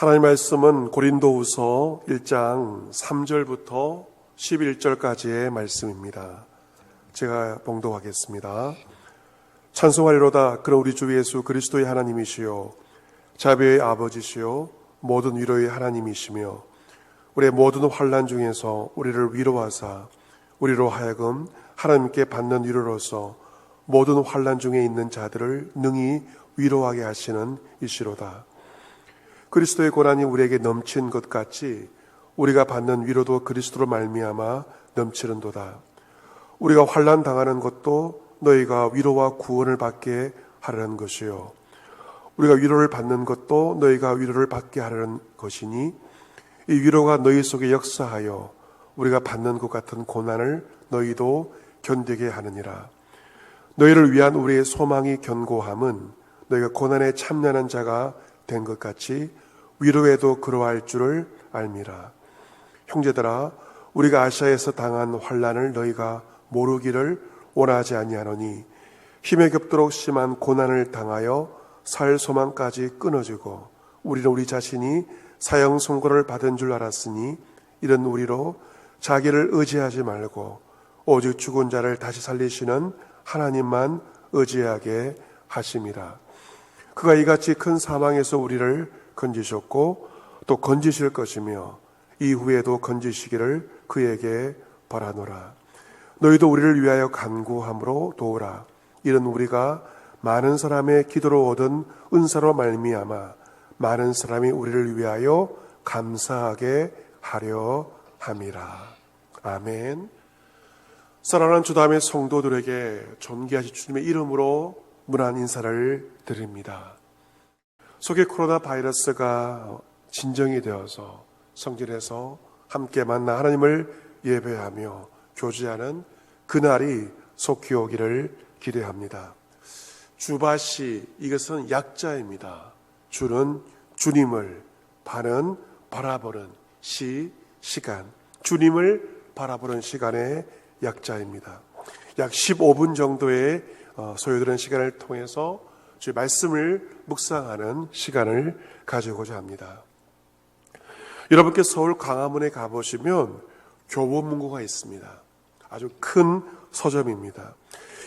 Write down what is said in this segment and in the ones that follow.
하나님의 말씀은 고린도후서 1장 3절부터 11절까지의 말씀입니다. 제가 봉독하겠습니다. 찬송하리로다. 그는 우리 주 예수 그리스도의 하나님이시요 자비의 아버지시요 모든 위로의 하나님이시며 우리의 모든 환난 중에서 우리를 위로하사 우리로 하여금 하나님께 받는 위로로서 모든 환난 중에 있는 자들을 능히 위로하게 하시는 이시로다. 그리스도의 고난이 우리에게 넘친 것 같이 우리가 받는 위로도 그리스도로 말미암아 넘치는도다. 우리가 환난 당하는 것도 너희가 위로와 구원을 받게 하려는 것이요 우리가 위로를 받는 것도 너희가 위로를 받게 하려는 것이니 이 위로가 너희 속에 역사하여 우리가 받는 것 같은 고난을 너희도 견디게 하느니라. 너희를 위한 우리의 소망이 견고함은 너희가 고난에 참여하는 자가 된 것 같이 위로에도 그러할 줄을 알미라. 형제들아, 우리가 아시아에서 당한 환난을 너희가 모르기를 원하지 아니하노니 힘에 겹도록 심한 고난을 당하여 살 소망까지 끊어지고 우리는 우리 자신이 사형 선고를 받은 줄 알았으니 이런 우리로 자기를 의지하지 말고 오직 죽은 자를 다시 살리시는 하나님만 의지하게 하심이라. 그가 이같이 큰 사망에서 우리를 건지셨고 또 건지실 것이며 이후에도 건지시기를 그에게 바라노라. 너희도 우리를 위하여 간구함으로 도우라. 이는 우리가 많은 사람의 기도로 얻은 은사로 말미암아 많은 사람이 우리를 위하여 감사하게 하려 함이라. 아멘. 사랑하는 주담의 성도들에게 존귀하신 주님의 이름으로 문안 인사를 드립니다. 속에 코로나 바이러스가 진정이 되어서 성전에서 함께 만나 하나님을 예배하며 교제하는 그날이 속히 오기를 기대합니다. 주바시, 이것은 약자입니다. 주는 주님을, 바는 바라보는 시간, 주님을 바라보는 시간의 약자입니다. 약 15분 정도의 소요되는 시간을 통해서 주의 말씀을 묵상하는 시간을 가지고자 합니다. 여러분께 서울 광화문에 가보시면 교보문고가 있습니다. 아주 큰 서점입니다.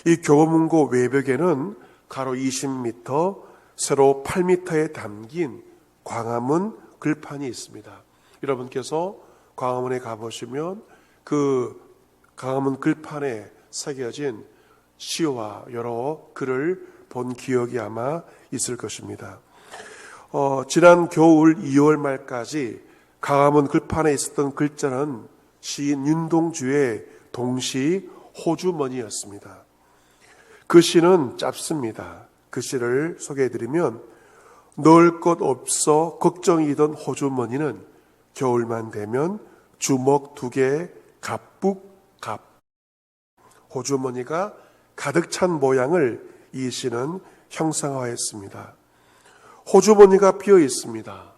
이 교보문고 외벽에는 가로 20m, 세로 8m에 담긴 광화문 글판이 있습니다. 여러분께서 광화문에 가보시면 그 광화문 글판에 새겨진 시와 여러 글을 본 기억이 아마 있을 것입니다. 지난 겨울 2월 말까지 광화문 글판에 있었던 글자는 시인 윤동주의 동시 호주머니였습니다. 그 시는 짧습니다. 그 시를 소개해드리면 넣을 것 없어 걱정이던 호주머니는 겨울만 되면 주먹 2개 갑북갑. 호주머니가 가득 찬 모양을 이 시는 형상화했습니다. 호주머니가 비어 있습니다.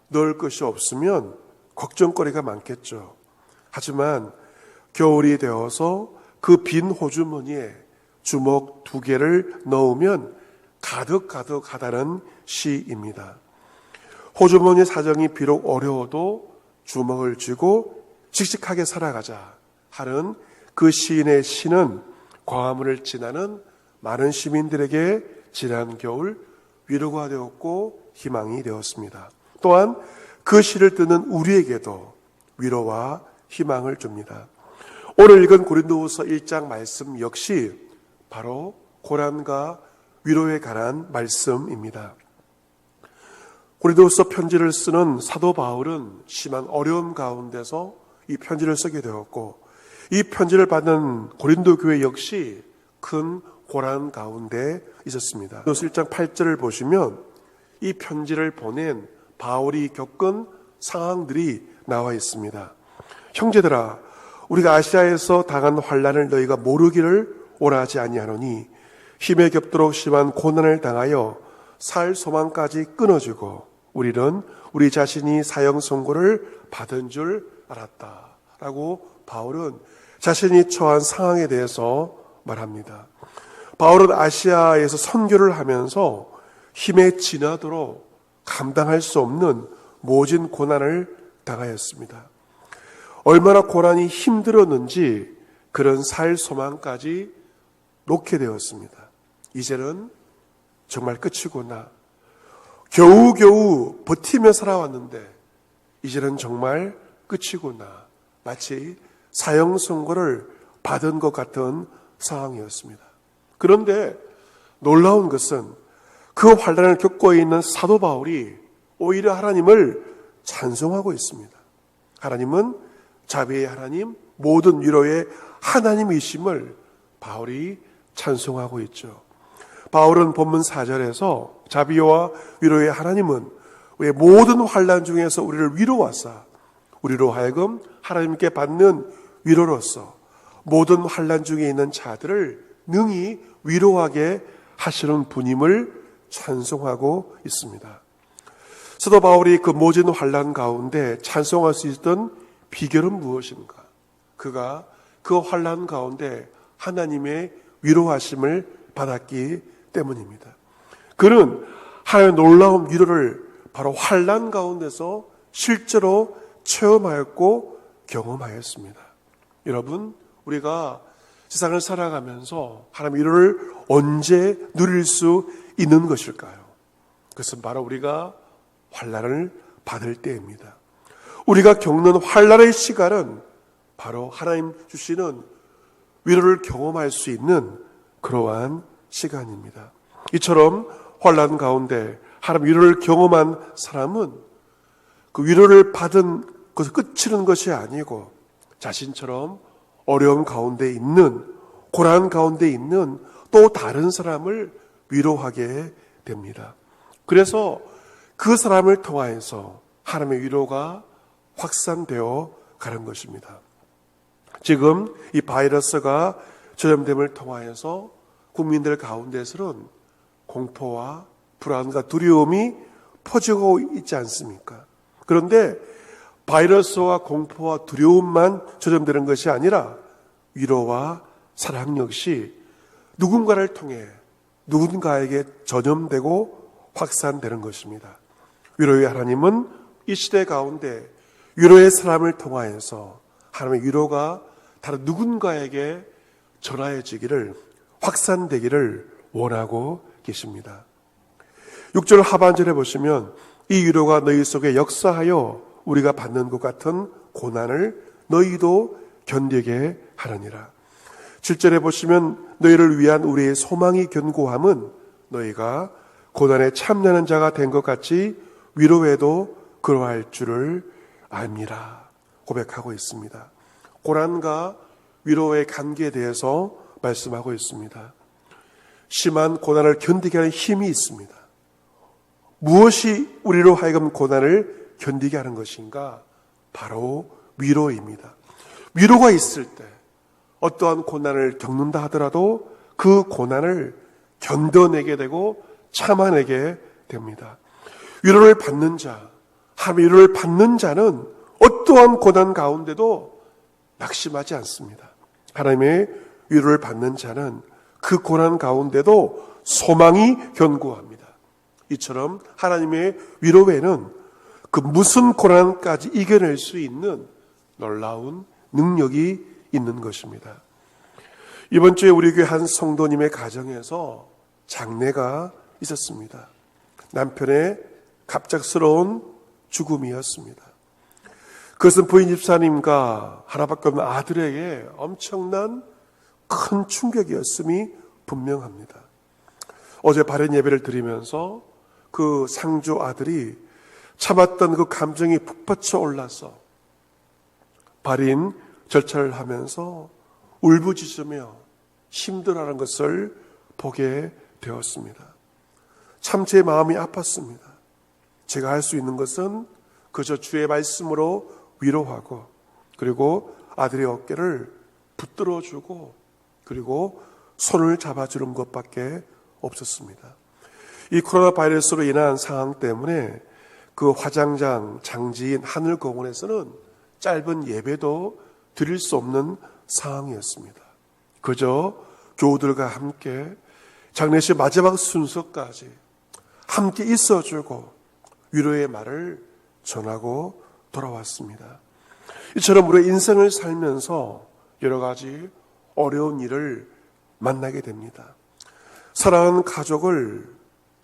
넣을 것이 없으면 걱정거리가 많겠죠. 하지만 겨울이 되어서 그 빈 호주머니에 주먹 2개를 넣으면 가득하다는 시입니다. 호주머니 사정이 비록 어려워도 주먹을 쥐고 씩씩하게 살아가자 하는 그 시인의 시는 광화문을 지나는 많은 시민들에게 지난 겨울 위로가 되었고 희망이 되었습니다. 또한 그 시를 듣는 우리에게도 위로와 희망을 줍니다. 오늘 읽은 고린도후서 1장 말씀 역시 바로 고난과 위로에 관한 말씀입니다. 고린도후서 편지를 쓰는 사도 바울은 심한 어려움 가운데서 이 편지를 쓰게 되었고 이 편지를 받는 고린도 교회 역시 큰 고난 가운데 있었습니다. 고린도서 1장 8절을 보시면 이 편지를 보낸 바울이 겪은 상황들이 나와 있습니다. 형제들아, 우리가 아시아에서 당한 환난을 너희가 모르기를 원하지 아니하노니 힘에 겹도록 심한 고난을 당하여 살 소망까지 끊어지고 우리는 우리 자신이 사형 선고를 받은 줄 알았다 라고 바울은 자신이 처한 상황에 대해서 말합니다. 바울은 아시아에서 선교를 하면서 힘에 지나도록 감당할 수 없는 모진 고난을 당하였습니다. 얼마나 고난이 힘들었는지 그런 살 소망까지 놓게 되었습니다. 이제는 정말 끝이구나. 겨우겨우 버티며 살아왔는데 이제는 정말 끝이구나. 마치 사형 선고를 받은 것 같은 상황이었습니다. 그런데 놀라운 것은 그 환난을 겪고 있는 사도 바울이 오히려 하나님을 찬송하고 있습니다. 하나님은 자비의 하나님, 모든 위로의 하나님이심을 바울이 찬송하고 있죠. 바울은 본문 4절에서 자비와 위로의 하나님은 왜 모든 환난 중에서 우리를 위로하사 우리로 하여금 하나님께 받는 위로로서 모든 환난 중에 있는 자들을 능히 위로하게 하시는 분임을 찬송하고 있습니다. 사도 바울이 그 모진 환난 가운데 찬송할 수 있던 비결은 무엇인가? 그가 그 환난 가운데 하나님의 위로하심을 받았기 때문입니다. 그는 하나님의 놀라운 위로를 바로 환난 가운데서 실제로 체험하였고 경험하였습니다. 여러분, 우리가 세상을 살아가면서 하나님의 위로를 언제 누릴 수 있는 것일까요? 그것은 바로 우리가 환난을 받을 때입니다. 우리가 겪는 환난의 시간은 바로 하나님 주시는 위로를 경험할 수 있는 그러한 시간입니다. 이처럼 환난 가운데 하나님 위로를 경험한 사람은 그 위로를 받은 것을 끝이는 것이 아니고 자신처럼 어려움 가운데 있는, 고난 가운데 있는 또 다른 사람을 위로하게 됩니다. 그래서 그 사람을 통하여서 하나님의 위로가 확산되어 가는 것입니다. 지금 이 바이러스가 전염됨을 통하여서 국민들 가운데서는 공포와 불안과 두려움이 퍼지고 있지 않습니까? 그런데 바이러스와 공포와 두려움만 전염되는 것이 아니라 위로와 사랑 역시 누군가를 통해 누군가에게 전염되고 확산되는 것입니다. 위로의 하나님은 이 시대 가운데 위로의 사람을 통하여서 하나님의 위로가 다른 누군가에게 전하여지기를, 확산되기를 원하고 계십니다. 6절 하반절에 보시면 이 위로가 너희 속에 역사하여 우리가 받는 것 같은 고난을 너희도 견디게 하느니라. 7절에 보시면 너희를 위한 우리의 소망이 견고함은 너희가 고난에 참여하는 자가 된 것 같이 위로에도 그러할 줄을 압니다. 고백하고 있습니다. 고난과 위로의 관계에 대해서 말씀하고 있습니다. 심한 고난을 견디게 하는 힘이 있습니다. 무엇이 우리로 하여금 고난을 견디게 하는 것인가? 바로 위로입니다. 위로가 있을 때 어떠한 고난을 겪는다 하더라도 그 고난을 견뎌내게 되고 참아내게 됩니다. 위로를 받는 자, 하나님의 위로를 받는 자는 어떠한 고난 가운데도 낙심하지 않습니다. 하나님의 위로를 받는 자는 그 고난 가운데도 소망이 견고합니다. 이처럼 하나님의 위로 외에는 그 무슨 고난까지 이겨낼 수 있는 놀라운 능력이 있는 것입니다. 이번 주에 우리 교회 한 성도님의 가정에서 장례가 있었습니다. 남편의 갑작스러운 죽음이었습니다. 그것은 부인 집사님과 하나밖에 없는 아들에게 엄청난 큰 충격이었음이 분명합니다. 어제 발연 예배를 드리면서 그 상주 아들이 참았던 그 감정이 북받쳐 올라서 발인 절차를 하면서 울부짖으며 힘들어하는 것을 보게 되었습니다. 참 제 마음이 아팠습니다. 제가 할 수 있는 것은 그저 주의 말씀으로 위로하고 그리고 아들의 어깨를 붙들어주고 그리고 손을 잡아주는 것밖에 없었습니다. 이 코로나 바이러스로 인한 상황 때문에 그 화장장 장지인 하늘공원에서는 짧은 예배도 드릴 수 없는 상황이었습니다. 그저 교우들과 함께 장례식 마지막 순서까지 함께 있어주고 위로의 말을 전하고 돌아왔습니다. 이처럼 우리의 인생을 살면서 여러 가지 어려운 일을 만나게 됩니다. 사랑하는 가족을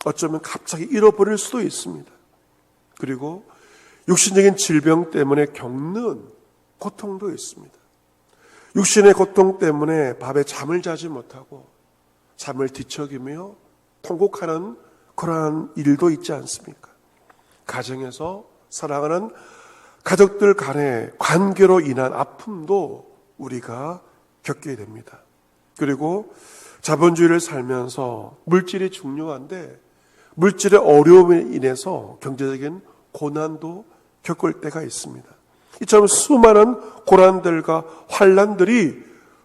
어쩌면 갑자기 잃어버릴 수도 있습니다. 그리고 육신적인 질병 때문에 겪는 고통도 있습니다. 육신의 고통 때문에 밤에 잠을 자지 못하고 잠을 뒤척이며 통곡하는 그러한 일도 있지 않습니까? 가정에서 사랑하는 가족들 간의 관계로 인한 아픔도 우리가 겪게 됩니다. 그리고 자본주의를 살면서 물질이 중요한데 물질의 어려움에 인해서 경제적인 고난도 겪을 때가 있습니다. 이처럼 수많은 고난들과 환난들이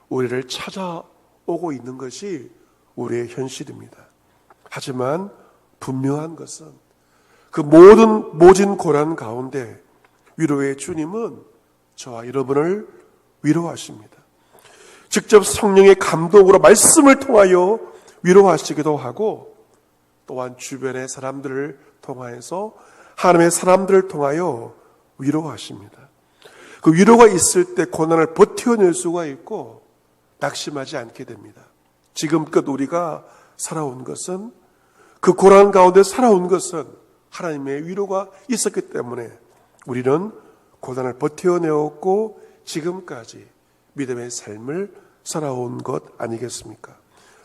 우리를 찾아오고 있는 것이 우리의 현실입니다. 하지만 분명한 것은 그 모진 고난 가운데 위로의 주님은 저와 여러분을 위로하십니다. 직접 성령의 감동으로 말씀을 통하여 위로하시기도 하고 또한 주변의 사람들을 통하여서 하나님의 사람들을 통하여 위로하십니다. 그 위로가 있을 때 고난을 버텨낼 수가 있고 낙심하지 않게 됩니다. 지금껏 우리가 살아온 것은 그 고난 가운데 살아온 것은 하나님의 위로가 있었기 때문에 우리는 고난을 버텨내었고 지금까지 믿음의 삶을 살아온 것 아니겠습니까?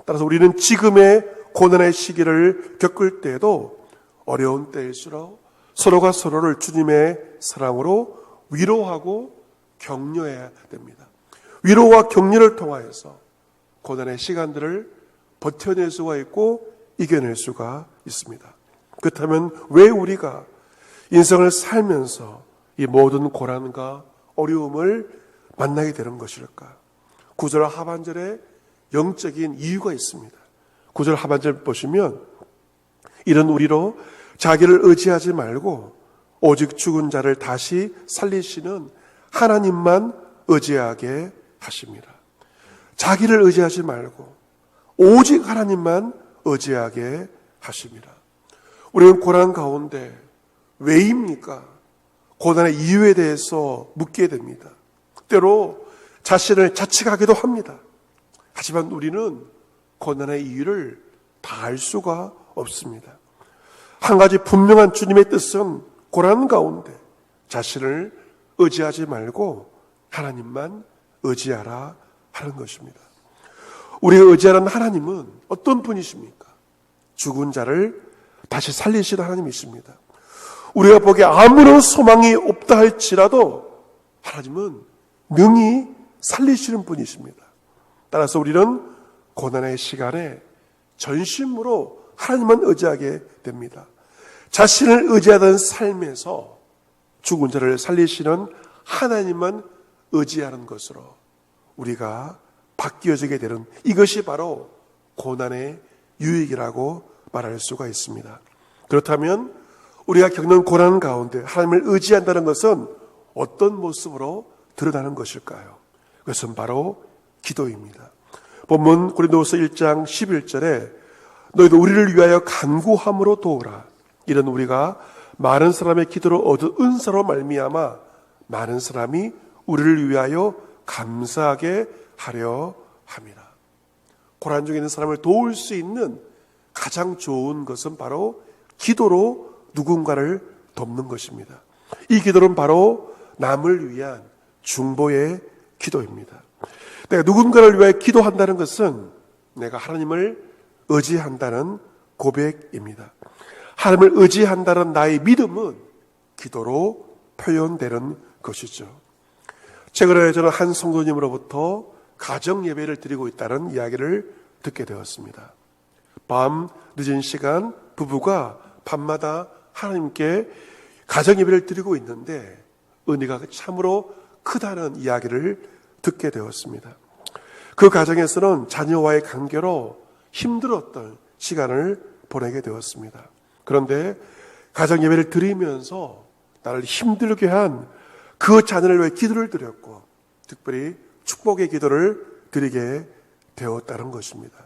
따라서 우리는 지금의 고난의 시기를 겪을 때에도 어려운 때일수록 서로가 서로를 주님의 사랑으로 위로하고 격려해야 됩니다. 위로와 격려를 통하여서 고난의 시간들을 버텨낼 수가 있고 이겨낼 수가 있습니다. 그렇다면 왜 우리가 인생을 살면서 이 모든 고난과 어려움을 만나게 되는 것일까? 9절 하반절에 영적인 이유가 있습니다. 9절 하반절 보시면 이런 우리로 자기를 의지하지 말고 오직 죽은 자를 다시 살리시는 하나님만 의지하게 하십니다. 자기를 의지하지 말고 오직 하나님만 의지하게 하십니다. 우리는 고난 가운데 왜입니까? 고난의 이유에 대해서 묻게 됩니다. 때로 자신을 자책하기도 합니다. 하지만 우리는 고난의 이유를 다 알 수가 없습니다. 한 가지 분명한 주님의 뜻은 고난 가운데 자신을 의지하지 말고 하나님만 의지하라 하는 것입니다. 우리가 의지하는 하나님은 어떤 분이십니까? 죽은 자를 다시 살리시는 하나님이십니다. 우리가 보기에 아무런 소망이 없다 할지라도 하나님은 능히 살리시는 분이십니다. 따라서 우리는 고난의 시간에 전심으로 하나님만 의지하게 됩니다. 자신을 의지하던 삶에서 죽은 자를 살리시는 하나님만 의지하는 것으로 우리가 바뀌어지게 되는 이것이 바로 고난의 유익이라고 말할 수가 있습니다. 그렇다면 우리가 겪는 고난 가운데 하나님을 의지한다는 것은 어떤 모습으로 드러나는 것일까요? 그것은 바로 기도입니다. 본문 고린도후서 1장 11절에 너희도 우리를 위하여 간구함으로 도우라. 이런 우리가 많은 사람의 기도로 얻은 은사로 말미암아 많은 사람이 우리를 위하여 감사하게 하려 함이라. 고난 중에 있는 사람을 도울 수 있는 가장 좋은 것은 바로 기도로 누군가를 돕는 것입니다. 이 기도는 바로 남을 위한 중보의 기도입니다. 내가 누군가를 위해 기도한다는 것은 내가 하나님을 의지한다는 고백입니다. 하나님을 의지한다는 나의 믿음은 기도로 표현되는 것이죠. 최근에 저는 한 성도님으로부터 가정 예배를 드리고 있다는 이야기를 듣게 되었습니다. 밤 늦은 시간 부부가 밤마다 하나님께 가정 예배를 드리고 있는데 은혜가 참으로 크다는 이야기를 듣게 되었습니다. 그 가정에서는 자녀와의 관계로 힘들었던 시간을 보내게 되었습니다. 그런데 가정 예배를 드리면서 나를 힘들게 한 그 자녀를 위해 기도를 드렸고 특별히 축복의 기도를 드리게 되었다는 것입니다.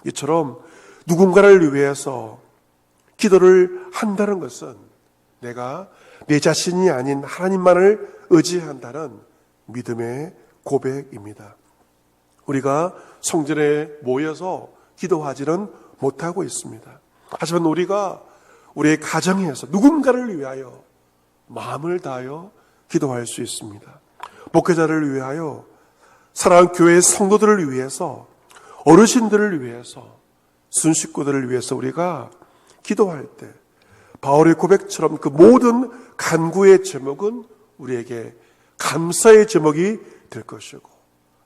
이처럼 누군가를 위해서 기도를 한다는 것은 내가 내 자신이 아닌 하나님만을 의지한다는 믿음의 고백입니다. 우리가 성전에 모여서 기도하지는 못하고 있습니다. 하지만 우리가 우리의 가정에서 누군가를 위하여 마음을 다하여 기도할 수 있습니다. 목회자를 위하여, 사랑하는 교회의 성도들을 위해서, 어르신들을 위해서, 순식구들을 위해서 우리가 기도할 때 바울의 고백처럼 그 모든 간구의 제목은 우리에게 감사의 제목이 될 것이고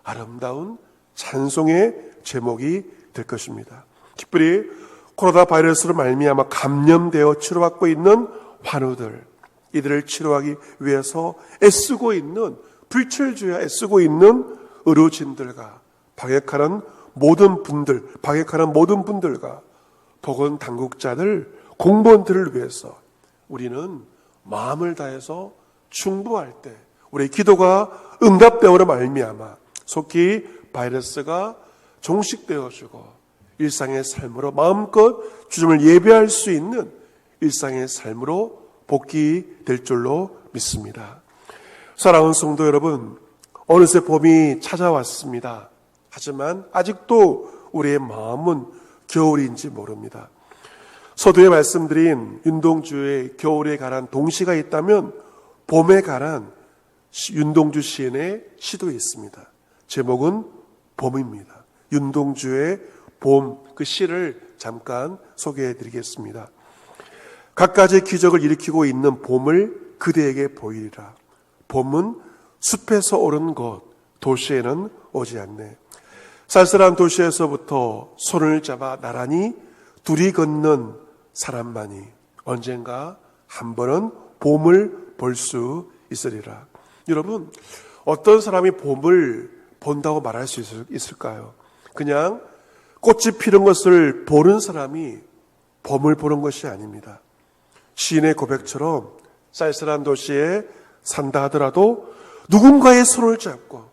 아름다운 찬송의 제목이 될 것입니다. 특별히 코로나 바이러스로 말미암아 감염되어 치료받고 있는 환우들, 이들을 치료하기 위해서 애쓰고 있는, 불철주야 애쓰고 있는 의료진들과 방역하는 모든 분들과 보건당국자들, 공무원들을 위해서 우리는 마음을 다해서 충고할 때 우리의 기도가 응답되어로 말미암아 속히 바이러스가 종식되어지고 일상의 삶으로 마음껏 주님을 예배할 수 있는 일상의 삶으로 복귀될 줄로 믿습니다. 사랑하는 성도 여러분, 어느새 봄이 찾아왔습니다. 하지만 아직도 우리의 마음은 겨울인지 모릅니다. 서두에 말씀드린 윤동주의 겨울에 관한 동시가 있다면 봄에 관한 윤동주 시인의 시도 있습니다. 제목은 봄입니다. 윤동주의 봄, 그 시를 잠깐 소개해 드리겠습니다. 갖가지 기적을 일으키고 있는 봄을 그대에게 보이리라. 봄은 숲에서 오른 곳, 도시에는 오지 않네. 쌀쌀한 도시에서부터 손을 잡아 나란히 둘이 걷는 사람만이 언젠가 한 번은 봄을 볼 수 있으리라. 여러분, 어떤 사람이 봄을 본다고 말할 수 있을까요? 그냥 꽃이 피는 것을 보는 사람이 봄을 보는 것이 아닙니다. 시인의 고백처럼 쌀쌀한 도시에 산다 하더라도 누군가의 손을 잡고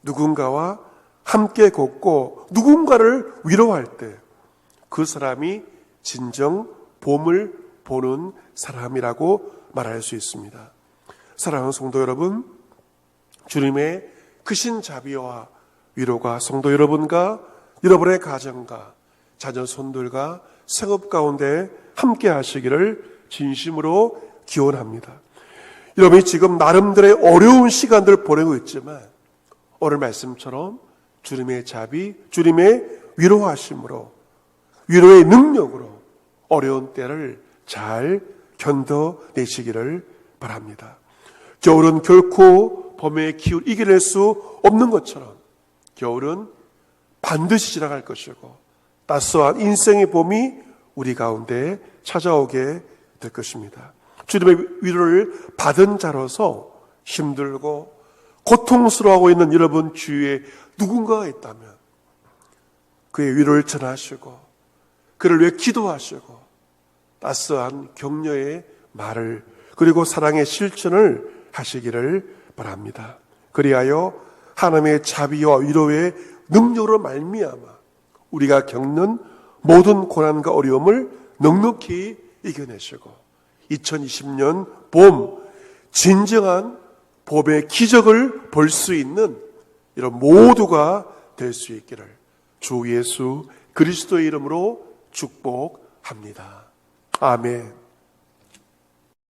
누군가와 함께 걷고 누군가를 위로할 때 그 사람이 진정 봄을 보는 사람이라고 말할 수 있습니다. 사랑하는 성도 여러분, 주님의 크신 자비와 위로가 성도 여러분과 여러분의 가정과 자녀 손들과 생업 가운데 함께 하시기를 진심으로 기원합니다. 여러분이 지금 나름대로의 어려운 시간들을 보내고 있지만 오늘 말씀처럼 주님의 자비, 주님의 위로하심으로, 위로의 능력으로 어려운 때를 잘 견뎌내시기를 바랍니다. 겨울은 결코 봄의 기운을 이겨낼 수 없는 것처럼 겨울은 반드시 지나갈 것이고 따스한 인생의 봄이 우리 가운데 찾아오게 될 것입니다. 주님의 위로를 받은 자로서 힘들고 고통스러워하고 있는 여러분 주위에 누군가가 있다면 그의 위로를 전하시고 그를 위해 기도하시고 따스한 격려의 말을 그리고 사랑의 실천을 하시기를 바랍니다. 그리하여 하나님의 자비와 위로의 능력으로 말미암아 우리가 겪는 모든 고난과 어려움을 넉넉히 이겨내시고 2020년 봄, 진정한 봄의 기적을 볼 수 있는 이런 모두가 될 수 있기를 주 예수 그리스도의 이름으로 축복합니다. 아멘.